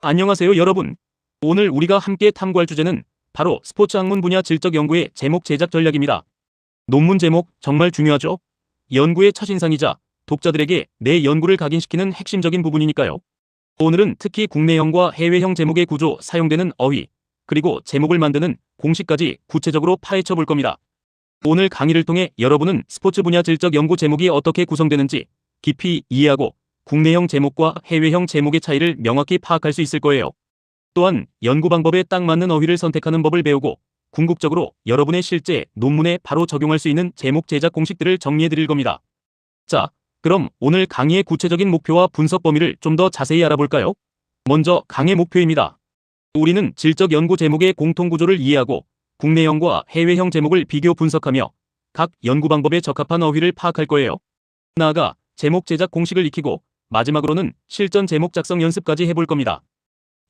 안녕하세요 여러분. 오늘 우리가 함께 탐구할 주제는 바로 스포츠 학문 분야 질적 연구의 제목 제작 전략입니다. 논문 제목 정말 중요하죠? 연구의 첫인상이자 독자들에게 내 연구를 각인시키는 핵심적인 부분이니까요. 오늘은 특히 국내형과 해외형 제목의 구조, 사용되는 어휘, 그리고 제목을 만드는 공식까지 구체적으로 파헤쳐 볼 겁니다. 오늘 강의를 통해 여러분은 스포츠 분야 질적 연구 제목이 어떻게 구성되는지 깊이 이해하고 국내형 제목과 해외형 제목의 차이를 명확히 파악할 수 있을 거예요. 또한 연구 방법에 딱 맞는 어휘를 선택하는 법을 배우고 궁극적으로 여러분의 실제 논문에 바로 적용할 수 있는 제목 제작 공식들을 정리해 드릴 겁니다. 자, 그럼 오늘 강의의 구체적인 목표와 분석 범위를 좀 더 자세히 알아볼까요? 먼저 강의 목표입니다. 우리는 질적 연구 제목의 공통 구조를 이해하고 국내형과 해외형 제목을 비교 분석하며 각 연구 방법에 적합한 어휘를 파악할 거예요. 나아가 제목 제작 공식을 익히고 마지막으로는 실전 제목 작성 연습까지 해볼 겁니다.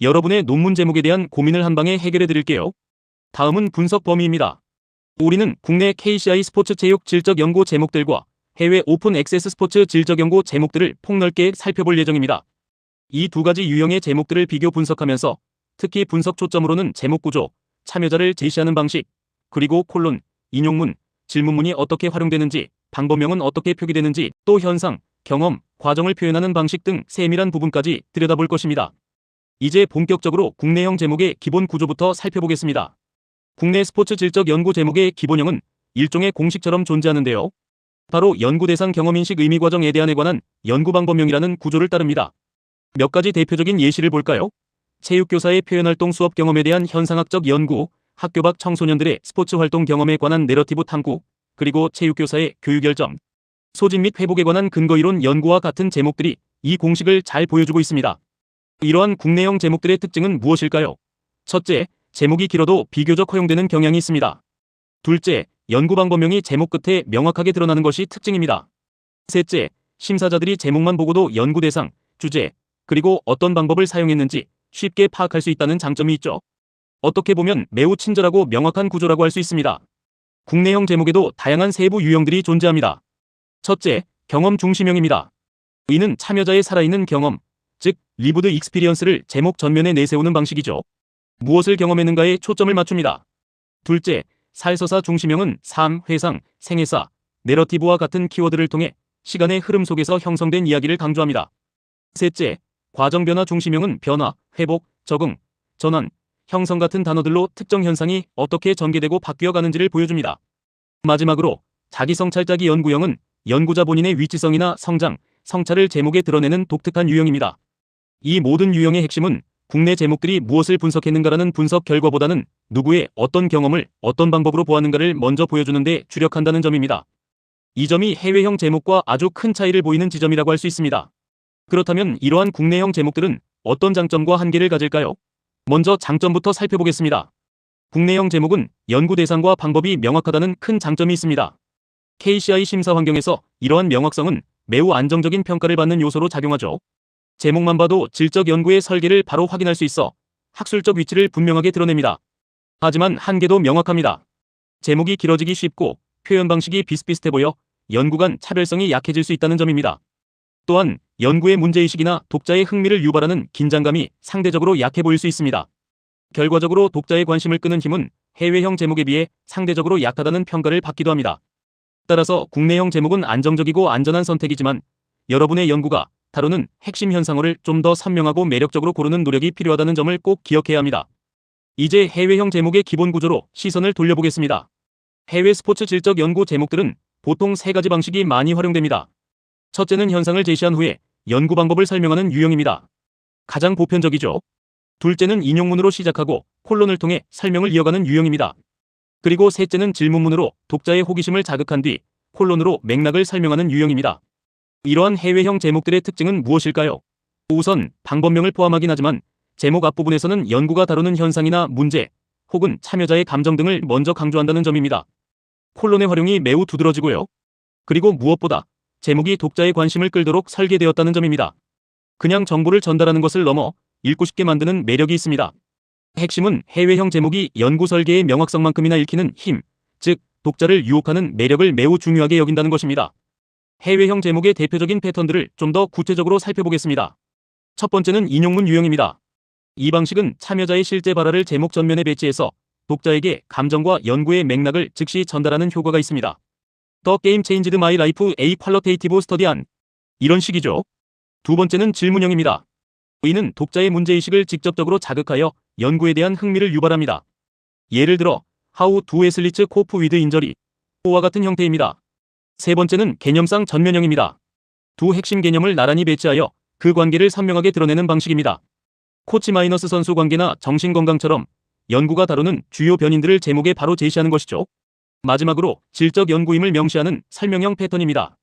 여러분의 논문 제목에 대한 고민을 한 방에 해결해 드릴게요. 다음은 분석 범위입니다. 우리는 국내 KCI 스포츠 체육 질적 연구 제목들과 해외 오픈 액세스 스포츠 질적 연구 제목들을 폭넓게 살펴볼 예정입니다. 이 두 가지 유형의 제목들을 비교 분석하면서 특히 분석 초점으로는 제목 구조, 참여자를 제시하는 방식, 그리고 콜론, 인용문, 질문문이 어떻게 활용되는지, 방법명은 어떻게 표기되는지, 또 현상, 경험, 과정을 표현하는 방식 등 세밀한 부분까지 들여다볼 것입니다. 이제 본격적으로 국내형 제목의 기본 구조부터 살펴보겠습니다. 국내 스포츠 질적 연구 제목의 기본형은 일종의 공식처럼 존재하는데요. 바로 연구 대상 경험인식 의미 과정에 대한에 관한 연구 방법명이라는 구조를 따릅니다. 몇 가지 대표적인 예시를 볼까요? 체육교사의 표현활동 수업 경험에 대한 현상학적 연구, 학교 밖 청소년들의 스포츠 활동 경험에 관한 내러티브 탐구, 그리고 체육교사의 교육열정, 소진 및 회복에 관한 근거이론 연구와 같은 제목들이 이 공식을 잘 보여주고 있습니다. 이러한 국내형 제목들의 특징은 무엇일까요? 첫째, 제목이 길어도 비교적 허용되는 경향이 있습니다. 둘째, 연구 방법명이 제목 끝에 명확하게 드러나는 것이 특징입니다. 셋째, 심사자들이 제목만 보고도 연구 대상, 주제, 그리고 어떤 방법을 사용했는지 쉽게 파악할 수 있다는 장점이 있죠. 어떻게 보면 매우 친절하고 명확한 구조라고 할 수 있습니다. 국내형 제목에도 다양한 세부 유형들이 존재합니다. 첫째, 경험 중심형입니다. 이는 참여자의 살아있는 경험, 즉 리브드 익스피리언스를 제목 전면에 내세우는 방식이죠. 무엇을 경험했는가에 초점을 맞춥니다. 둘째, 살서사 중심형은 삶, 회상, 생애사, 내러티브와 같은 키워드를 통해 시간의 흐름 속에서 형성된 이야기를 강조합니다. 셋째, 과정 변화 중심형은 변화, 회복, 적응, 전환, 형성 같은 단어들로 특정 현상이 어떻게 전개되고 바뀌어가는지를 보여줍니다. 마지막으로 자기성찰자기 연구형은 연구자 본인의 위치성이나 성장, 성찰을 제목에 드러내는 독특한 유형입니다. 이 모든 유형의 핵심은 국내 제목들이 무엇을 분석했는가라는 분석 결과보다는 누구의 어떤 경험을 어떤 방법으로 보았는가를 먼저 보여주는 데 주력한다는 점입니다. 이 점이 해외형 제목과 아주 큰 차이를 보이는 지점이라고 할 수 있습니다. 그렇다면 이러한 국내형 제목들은 어떤 장점과 한계를 가질까요? 먼저 장점부터 살펴보겠습니다. 국내형 제목은 연구 대상과 방법이 명확하다는 큰 장점이 있습니다. KCI 심사 환경에서 이러한 명확성은 매우 안정적인 평가를 받는 요소로 작용하죠. 제목만 봐도 질적 연구의 설계를 바로 확인할 수 있어 학술적 위치를 분명하게 드러냅니다. 하지만 한계도 명확합니다. 제목이 길어지기 쉽고 표현 방식이 비슷비슷해 보여 연구 간 차별성이 약해질 수 있다는 점입니다. 또한 연구의 문제의식이나 독자의 흥미를 유발하는 긴장감이 상대적으로 약해 보일 수 있습니다. 결과적으로 독자의 관심을 끄는 힘은 해외형 제목에 비해 상대적으로 약하다는 평가를 받기도 합니다. 따라서 국내형 제목은 안정적이고 안전한 선택이지만 여러분의 연구가 다루는 핵심 현상어를 좀 더 선명하고 매력적으로 고르는 노력이 필요하다는 점을 꼭 기억해야 합니다. 이제 해외형 제목의 기본 구조로 시선을 돌려보겠습니다. 해외 스포츠 질적 연구 제목들은 보통 세 가지 방식이 많이 활용됩니다. 첫째는 현상을 제시한 후에 연구 방법을 설명하는 유형입니다. 가장 보편적이죠. 둘째는 인용문으로 시작하고 콜론을 통해 설명을 이어가는 유형입니다. 그리고 셋째는 질문문으로 독자의 호기심을 자극한 뒤 콜론으로 맥락을 설명하는 유형입니다. 이러한 해외형 제목들의 특징은 무엇일까요? 우선 방법명을 포함하긴 하지만 제목 앞부분에서는 연구가 다루는 현상이나 문제, 혹은 참여자의 감정 등을 먼저 강조한다는 점입니다. 콜론의 활용이 매우 두드러지고요. 그리고 무엇보다 제목이 독자의 관심을 끌도록 설계되었다는 점입니다. 그냥 정보를 전달하는 것을 넘어 읽고 싶게 만드는 매력이 있습니다. 핵심은 해외형 제목이 연구 설계의 명확성만큼이나 읽히는 힘, 즉 독자를 유혹하는 매력을 매우 중요하게 여긴다는 것입니다. 해외형 제목의 대표적인 패턴들을 좀 더 구체적으로 살펴보겠습니다. 첫 번째는 인용문 유형입니다. 이 방식은 참여자의 실제 발화를 제목 전면에 배치해서 독자에게 감정과 연구의 맥락을 즉시 전달하는 효과가 있습니다. The Game Changed My Life, A Qualitative Study on. 이런 식이죠. 두 번째는 질문형입니다. 이는 독자의 문제의식을 직접적으로 자극하여 연구에 대한 흥미를 유발합니다. 예를 들어 How do athletes cope with injury? 와 같은 형태입니다. 세 번째는 개념상 전면형입니다. 두 핵심 개념을 나란히 배치하여 그 관계를 선명하게 드러내는 방식입니다. 코치 마이너스 선수 관계나 정신건강처럼 연구가 다루는 주요 변인들을 제목에 바로 제시하는 것이죠. 마지막으로 질적 연구임을 명시하는 설명형 패턴입니다.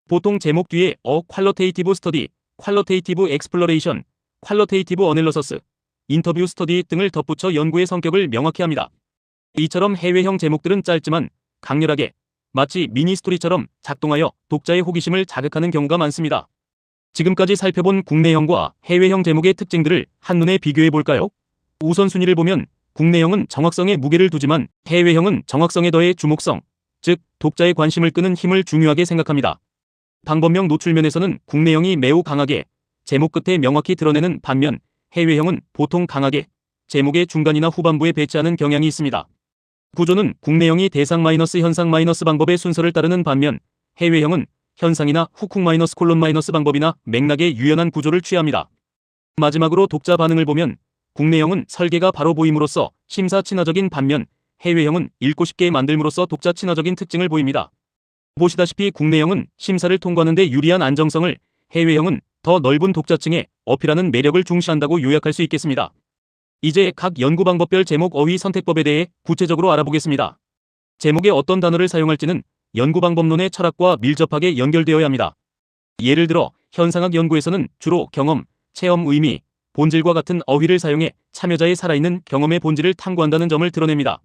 보통 제목 뒤에 qualitative study, qualitative exploration, qualitative analysis, 인터뷰 스터디 등을 덧붙여 연구의 성격을 명확히 합니다. 이처럼 해외형 제목들은 짧지만 강렬하게 마치 미니 스토리처럼 작동하여 독자의 호기심을 자극하는 경우가 많습니다. 지금까지 살펴본 국내형과 해외형 제목의 특징들을 한눈에 비교해 볼까요? 우선순위를 보면 국내형은 정확성에 무게를 두지만 해외형은 정확성에 더해 주목성, 즉 독자의 관심을 끄는 힘을 중요하게 생각합니다. 방법명 노출면에서는 국내형이 매우 강하게 제목 끝에 명확히 드러내는 반면 해외형은 보통 강하게 제목의 중간이나 후반부에 배치하는 경향이 있습니다. 구조는 국내형이 대상 마이너스 현상 마이너스 방법의 순서를 따르는 반면 해외형은 현상이나 후쿵 마이너스 콜론 마이너스 방법이나 맥락의 유연한 구조를 취합니다. 마지막으로 독자 반응을 보면 국내형은 설계가 바로 보임으로써 심사 친화적인 반면 해외형은 읽고 쉽게 만들므로써 독자 친화적인 특징을 보입니다. 보시다시피 국내형은 심사를 통과하는 데 유리한 안정성을, 해외형은 더 넓은 독자층에 어필하는 매력을 중시한다고 요약할 수 있겠습니다. 이제 각 연구 방법별 제목 어휘 선택법에 대해 구체적으로 알아보겠습니다. 제목에 어떤 단어를 사용할지는 연구 방법론의 철학과 밀접하게 연결되어야 합니다. 예를 들어 현상학 연구에서는 주로 경험, 체험, 의미, 본질과 같은 어휘를 사용해 참여자의 살아있는 경험의 본질을 탐구한다는 점을 드러냅니다.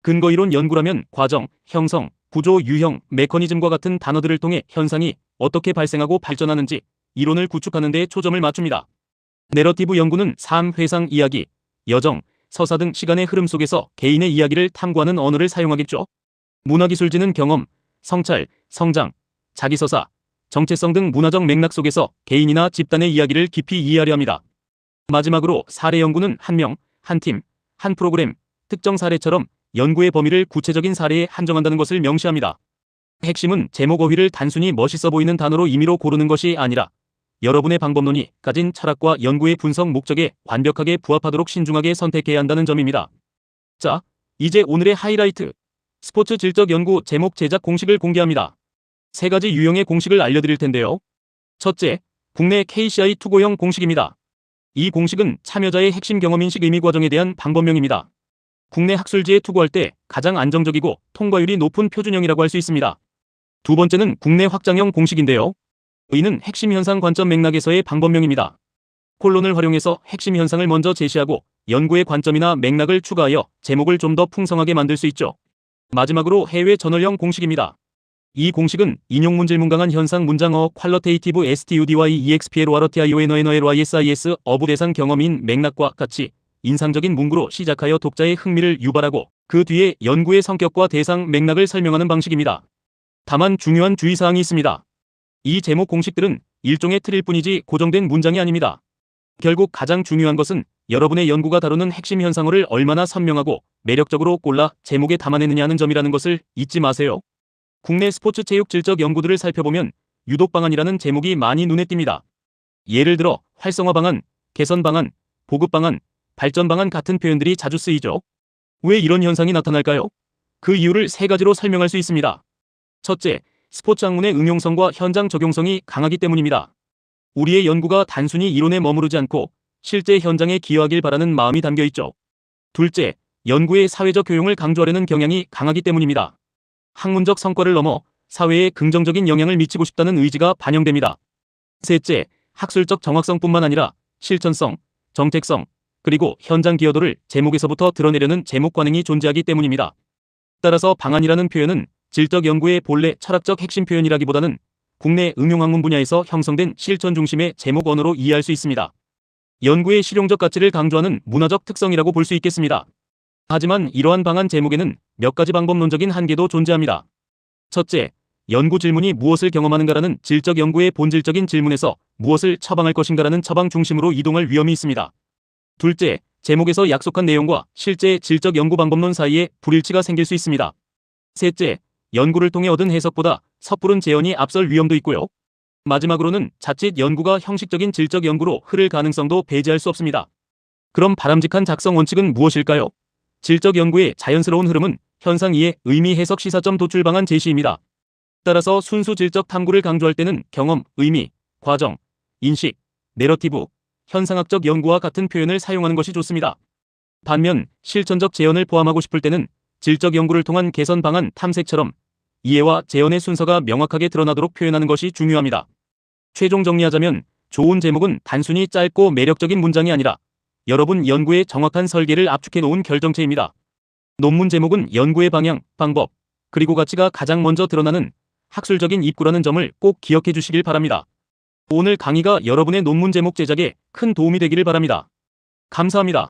근거이론 연구라면 과정, 형성, 구조, 유형, 메커니즘과 같은 단어들을 통해 현상이 어떻게 발생하고 발전하는지 이론을 구축하는 데 초점을 맞춥니다. 내러티브 연구는 삶, 회상, 이야기, 여정, 서사 등 시간의 흐름 속에서 개인의 이야기를 탐구하는 언어를 사용하겠죠. 문화기술지는 경험, 성찰, 성장, 자기서사, 정체성 등 문화적 맥락 속에서 개인이나 집단의 이야기를 깊이 이해하려 합니다. 마지막으로 사례 연구는 한 명, 한 팀, 한 프로그램, 특정 사례처럼 연구의 범위를 구체적인 사례에 한정한다는 것을 명시합니다. 핵심은 제목 어휘를 단순히 멋있어 보이는 단어로 임의로 고르는 것이 아니라 여러분의 방법론이 가진 철학과 연구의 분석 목적에 완벽하게 부합하도록 신중하게 선택해야 한다는 점입니다. 자, 이제 오늘의 하이라이트. 스포츠 질적 연구 제목 제작 공식을 공개합니다. 세 가지 유형의 공식을 알려드릴 텐데요. 첫째, 국내 KCI 투고형 공식입니다. 이 공식은 참여자의 핵심 경험인식 의미 과정에 대한 방법명입니다. 국내 학술지에 투고할 때 가장 안정적이고 통과율이 높은 표준형이라고 할 수 있습니다. 두 번째는 국내 확장형 공식인데요. 이는 핵심 현상 관점 맥락에서의 방법명입니다. 콜론을 활용해서 핵심 현상을 먼저 제시하고 연구의 관점이나 맥락을 추가하여 제목을 좀 더 풍성하게 만들 수 있죠. 마지막으로 해외 저널형 공식입니다. 이 공식은 인용 문질문 강한 현상 문장어 퀄러테이티브 STUDY EXPLORTIONNOLYSIS 어부 대상 경험인 맥락과 같이 인상적인 문구로 시작하여 독자의 흥미를 유발하고 그 뒤에 연구의 성격과 대상 맥락을 설명하는 방식입니다. 다만 중요한 주의사항이 있습니다. 이 제목 공식들은 일종의 틀일 뿐이지 고정된 문장이 아닙니다. 결국 가장 중요한 것은 여러분의 연구가 다루는 핵심 현상어를 얼마나 선명하고 매력적으로 골라 제목에 담아내느냐 하는 점이라는 것을 잊지 마세요. 국내 스포츠 체육 질적 연구들을 살펴보면 유독 방안이라는 제목이 많이 눈에 띕니다. 예를 들어 활성화 방안, 개선 방안, 보급 방안, 발전 방안 같은 표현들이 자주 쓰이죠. 왜 이런 현상이 나타날까요? 그 이유를 세 가지로 설명할 수 있습니다. 첫째, 스포츠 학문의 응용성과 현장 적용성이 강하기 때문입니다. 우리의 연구가 단순히 이론에 머무르지 않고 실제 현장에 기여하길 바라는 마음이 담겨 있죠. 둘째, 연구의 사회적 효용을 강조하려는 경향이 강하기 때문입니다. 학문적 성과를 넘어 사회에 긍정적인 영향을 미치고 싶다는 의지가 반영됩니다. 셋째, 학술적 정확성뿐만 아니라 실천성, 정책성, 그리고 현장 기여도를 제목에서부터 드러내려는 제목 관행이 존재하기 때문입니다. 따라서 방안이라는 표현은 질적 연구의 본래 철학적 핵심 표현이라기보다는 국내 응용학문 분야에서 형성된 실천 중심의 제목 언어로 이해할 수 있습니다. 연구의 실용적 가치를 강조하는 문화적 특성이라고 볼 수 있겠습니다. 하지만 이러한 방안 제목에는 몇 가지 방법론적인 한계도 존재합니다. 첫째, 연구 질문이 무엇을 경험하는가라는 질적 연구의 본질적인 질문에서 무엇을 처방할 것인가라는 처방 중심으로 이동할 위험이 있습니다. 둘째, 제목에서 약속한 내용과 실제 질적 연구 방법론 사이에 불일치가 생길 수 있습니다. 셋째, 연구를 통해 얻은 해석보다 섣부른 재현이 앞설 위험도 있고요. 마지막으로는 자칫 연구가 형식적인 질적 연구로 흐를 가능성도 배제할 수 없습니다. 그럼 바람직한 작성 원칙은 무엇일까요? 질적 연구의 자연스러운 흐름은 현상 이해, 의미 해석 시사점 도출 방안 제시입니다. 따라서 순수 질적 탐구를 강조할 때는 경험, 의미, 과정, 인식, 내러티브, 현상학적 연구와 같은 표현을 사용하는 것이 좋습니다. 반면 실천적 재현을 포함하고 싶을 때는 질적 연구를 통한 개선 방안 탐색처럼 이해와 재현의 순서가 명확하게 드러나도록 표현하는 것이 중요합니다. 최종 정리하자면 좋은 제목은 단순히 짧고 매력적인 문장이 아니라 여러분 연구의 정확한 설계를 압축해 놓은 결정체입니다. 논문 제목은 연구의 방향, 방법, 그리고 가치가 가장 먼저 드러나는 학술적인 입구라는 점을 꼭 기억해 주시길 바랍니다. 오늘 강의가 여러분의 논문 제목 제작에 큰 도움이 되기를 바랍니다. 감사합니다.